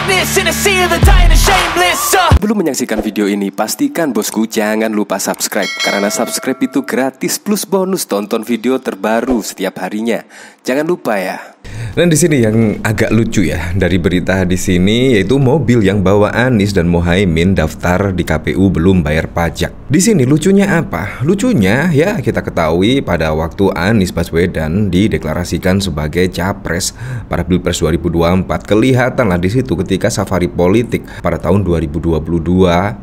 madness in a sea of the dying and shameless. Belum menyaksikan video ini, pastikan bosku jangan lupa subscribe. Karena subscribe itu gratis plus bonus tonton video terbaru setiap harinya. Jangan lupa ya. Dan di sini yang agak lucu ya dari berita di sini, yaitu mobil yang bawa Anies dan Muhaimin daftar di KPU belum bayar pajak. Di sini lucunya apa? Lucunya ya kita ketahui pada waktu Anies Baswedan dideklarasikan sebagai capres pada Pilpres 2024, kelihatanlah di situ ketika safari politik pada tahun 2022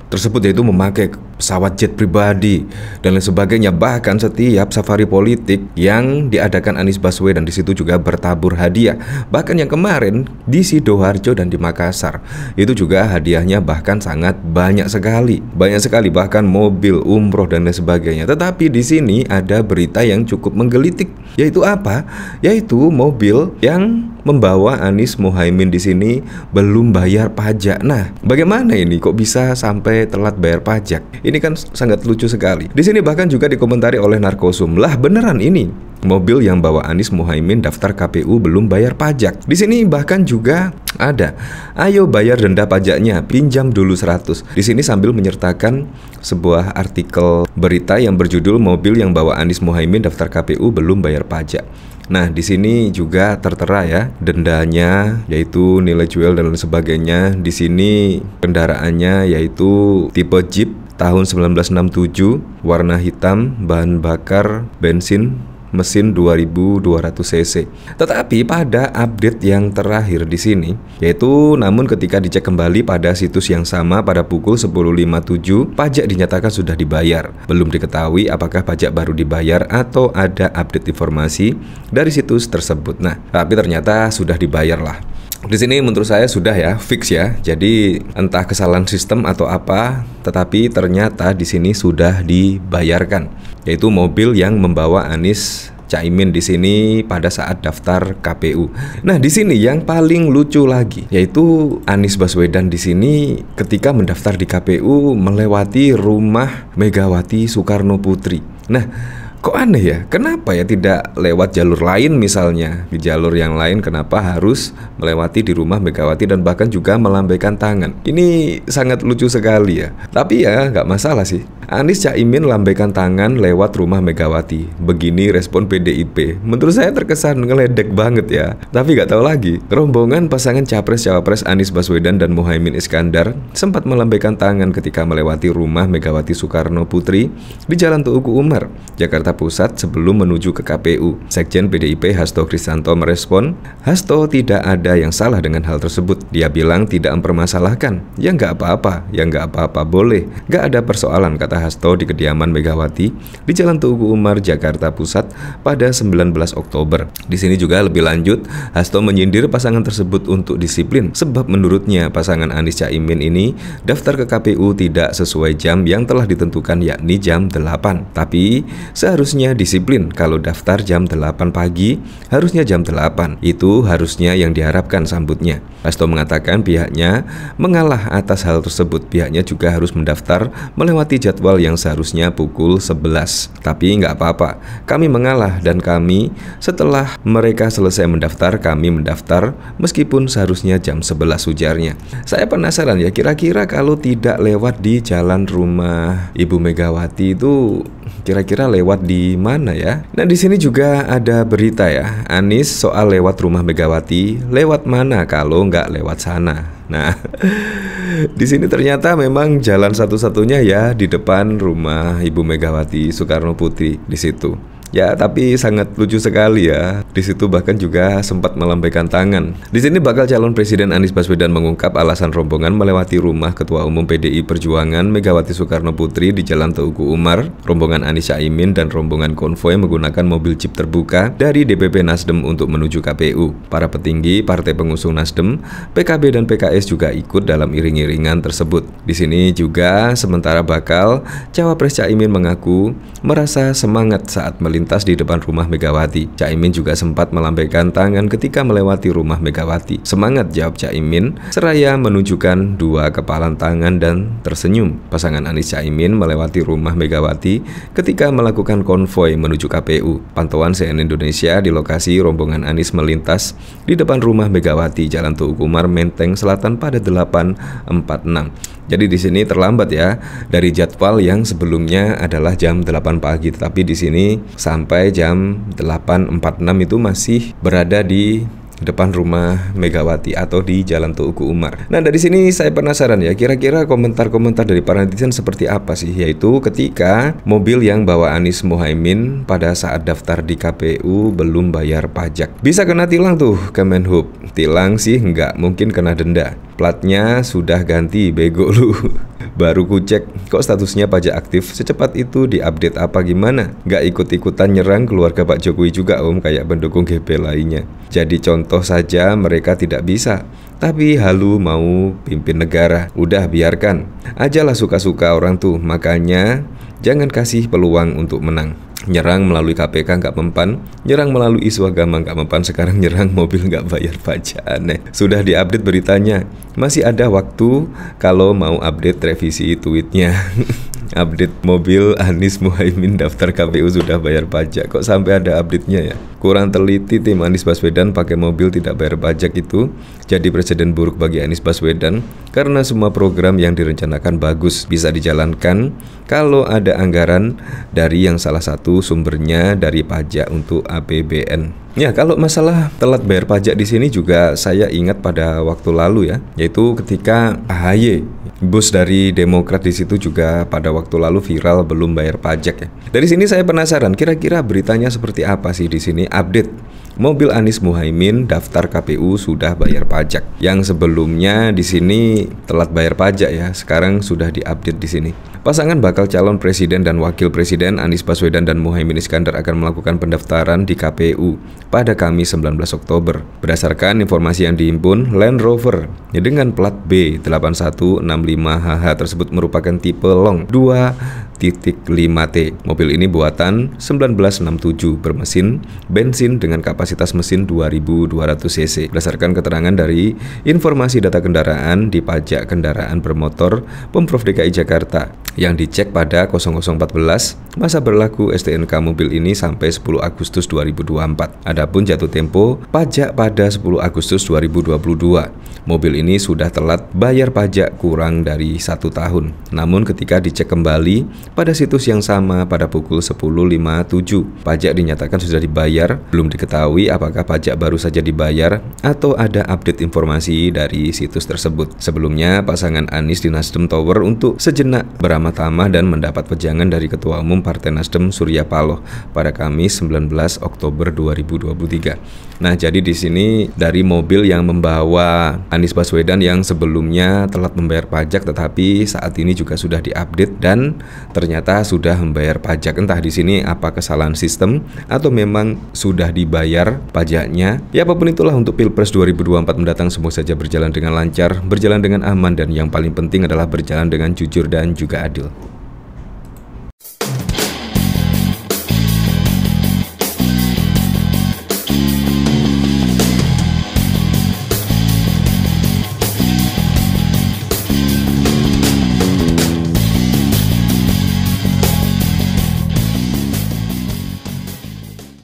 tersebut, yaitu memakai pesawat jet pribadi dan lain sebagainya. Bahkan setiap safari politik yang diadakan Anies Baswedan di situ juga bertabur hadiah. Bahkan yang kemarin di Sidoarjo dan di Makassar itu juga hadiahnya bahkan sangat banyak sekali. Banyak sekali, bahkan mobil, umroh dan lain sebagainya. Tetapi di sini ada berita yang cukup menggelitik, yaitu apa? Yaitu mobil yang membawa Anies Muhaimin di sini belum bayar pajak. Nah, bagaimana ini kok bisa sampai telat bayar pajak? Ini kan sangat lucu sekali. Di sini bahkan juga dikomentari oleh Narkosum, lah beneran ini mobil yang bawa Anies Muhaimin daftar KPU belum bayar pajak. Di sini bahkan juga ada, ayo bayar denda pajaknya, pinjam dulu 100. Di sini sambil menyertakan sebuah artikel berita yang berjudul mobil yang bawa Anies Muhaimin daftar KPU belum bayar pajak. Nah, di sini juga tertera ya dendanya, yaitu nilai jual dan lain sebagainya. Di sini kendaraannya yaitu tipe Jeep tahun 1967, warna hitam, bahan bakar bensin, mesin 2200 cc. Tetapi pada update yang terakhir di sini, yaitu namun ketika dicek kembali pada situs yang sama pada pukul 10.57, pajak dinyatakan sudah dibayar. Belum diketahui apakah pajak baru dibayar atau ada update informasi dari situs tersebut. Nah, tapi ternyata sudah dibayar lah. Di sini menurut saya sudah ya fix ya. Jadi entah kesalahan sistem atau apa, tetapi ternyata di sini sudah dibayarkan. Yaitu mobil yang membawa Anies Caimin di sini pada saat daftar KPU. Nah, di sini yang paling lucu lagi, yaitu Anies Baswedan di sini ketika mendaftar di KPU melewati rumah Megawati Soekarno Putri. Nah, kok aneh ya? Kenapa ya tidak lewat jalur lain misalnya? Di jalur yang lain kenapa harus melewati di rumah Megawati dan bahkan juga melambaikan tangan? Ini sangat lucu sekali ya. Tapi ya nggak masalah sih. Anies Caimin lambaikan tangan lewat rumah Megawati. Begini respon PDIP. Menurut saya terkesan ngeledek banget ya. Tapi nggak tahu lagi. Rombongan pasangan Capres-Cawapres Anies Baswedan dan Muhaimin Iskandar sempat melambaikan tangan ketika melewati rumah Megawati Soekarno Putri di Jalan Tugu Umar, Jakarta Pusat sebelum menuju ke KPU. Sekjen PDIP Hasto Kristianto merespon, Hasto tidak ada yang salah dengan hal tersebut. Dia bilang tidak mempermasalahkan. Ya nggak apa-apa, ya nggak apa-apa, boleh. Nggak ada persoalan, kata Hasto di kediaman Megawati di Jalan Tugu Umar, Jakarta Pusat pada 19 Oktober. Di sini juga lebih lanjut, Hasto menyindir pasangan tersebut untuk disiplin sebab menurutnya pasangan Anies Caimin ini daftar ke KPU tidak sesuai jam yang telah ditentukan, yakni jam 8. Tapi seharusnya disiplin, kalau daftar jam 8 pagi harusnya jam 8. Itu harusnya yang diharapkan, sambutnya. Hasto mengatakan pihaknya mengalah atas hal tersebut. Pihaknya juga harus mendaftar melewati jadwal yang seharusnya pukul 11. Tapi nggak apa-apa, kami mengalah dan kami setelah mereka selesai mendaftar, kami mendaftar meskipun seharusnya jam 11, ujarnya. Saya penasaran ya, kira-kira kalau tidak lewat di jalan rumah Ibu Megawati itu kira-kira lewat di mana ya? Nah, di sini juga ada berita ya, Anies soal lewat rumah Megawati, lewat mana kalau nggak lewat sana? Nah, di sini ternyata memang jalan satu-satunya ya di depan rumah Ibu Megawati Soekarno Putri di situ. Ya, tapi sangat lucu sekali ya. Di situ bahkan juga sempat melambaikan tangan. Di sini bakal calon presiden Anies Baswedan mengungkap alasan rombongan melewati rumah Ketua Umum PDI Perjuangan Megawati Soekarno Putri di Jalan Tugu Umar. Rombongan Anies Caimin dan rombongan konvoy menggunakan mobil jeep terbuka dari DPP Nasdem untuk menuju KPU. Para petinggi partai pengusung Nasdem, PKB dan PKS juga ikut dalam iring-iringan tersebut. Di sini juga sementara bakal Cawapres Caimin mengaku merasa semangat saat melintas melintas di depan rumah Megawati. Caimin juga sempat melambaikan tangan ketika melewati rumah Megawati. Semangat, jawab Caimin, seraya menunjukkan dua kepalan tangan dan tersenyum. Pasangan Anies Caimin melewati rumah Megawati ketika melakukan konvoi menuju KPU. Pantauan CNN Indonesia di lokasi rombongan Anies melintas di depan rumah Megawati, Jalan Tugu Umar, Menteng Selatan pada 8.46. Jadi di sini terlambat ya, dari jadwal yang sebelumnya adalah jam 8 pagi, tetapi di sini sampai jam 8.46 itu masih berada di depan rumah Megawati atau di Jalan Tugu Umar. Nah, dari sini saya penasaran ya, kira-kira komentar-komentar dari para netizen seperti apa sih? Yaitu ketika mobil yang bawa Anies Muhaimin pada saat daftar di KPU belum bayar pajak. Bisa kena tilang tuh Kemenhub. Tilang sih enggak, mungkin kena denda. Platnya sudah ganti, bego lu. Baru ku cek, kok statusnya pajak aktif secepat itu, diupdate apa gimana? Nggak ikut-ikutan nyerang keluarga Pak Jokowi juga om, kayak pendukung GP lainnya. Jadi contoh saja mereka tidak bisa, tapi halu mau pimpin negara. Udah biarkan ajalah suka-suka orang tuh, makanya jangan kasih peluang untuk menang. Nyerang melalui KPK nggak mempan, nyerang melalui isu agama nggak mempan, sekarang nyerang mobil nggak bayar pajak. Aneh. Sudah diupdate beritanya, masih ada waktu kalau mau update revisi tweetnya. Update mobil Anies Muhaimin daftar KPU sudah bayar pajak, kok sampai ada update-nya ya? Kurang teliti tim Anies Baswedan pakai mobil tidak bayar pajak itu jadi presiden buruk bagi Anies Baswedan, karena semua program yang direncanakan bagus bisa dijalankan kalau ada anggaran dari yang salah satu sumbernya dari pajak untuk APBN. Ya, kalau masalah telat bayar pajak di sini juga saya ingat pada waktu lalu ya, yaitu ketika AHY, bos dari Demokrat di situ juga pada waktu lalu viral belum bayar pajak ya. Dari sini saya penasaran, kira-kira beritanya seperti apa sih di sini? Update mobil Anies Muhaimin daftar KPU sudah bayar pajak. Yang sebelumnya di sini telat bayar pajak ya, sekarang sudah diupdate di sini. Pasangan bakal calon presiden dan wakil presiden Anies Baswedan dan Muhaimin Iskandar akan melakukan pendaftaran di KPU pada Kamis 19 Oktober. Berdasarkan informasi yang dihimpun, Land Rover dengan plat B8165HH tersebut merupakan tipe long 2.5T. Mobil ini buatan 1967, bermesin bensin dengan kapasitas mesin 2200 cc. Berdasarkan keterangan dari informasi data kendaraan di pajak kendaraan bermotor Pemprov DKI Jakarta yang dicek pada 0014, masa berlaku STNK mobil ini sampai 10 Agustus 2024. Adapun jatuh tempo pajak pada 10 Agustus 2022. Mobil ini sudah telat bayar pajak kurang dari 1 tahun. Namun ketika dicek kembali pada situs yang sama pada pukul 10.57, pajak dinyatakan sudah dibayar. Belum diketahui apakah pajak baru saja dibayar atau ada update informasi dari situs tersebut. Sebelumnya, pasangan Anies di Nasdem Tower untuk sejenak beramah-tamah dan mendapat wejangan dari Ketua Umum Partai Nasdem Surya Paloh pada Kamis 19 Oktober 2023. Nah, jadi di sini dari mobil yang membawa Anies Baswedan yang sebelumnya telat membayar pajak, tetapi saat ini juga sudah diupdate dan ternyata sudah membayar pajak. Entah di sini apa kesalahan sistem atau memang sudah dibayar pajaknya. Ya, apapun itulah, untuk Pilpres 2024 mendatang semua saja berjalan dengan lancar, berjalan dengan aman, dan yang paling penting adalah berjalan dengan jujur dan juga adil.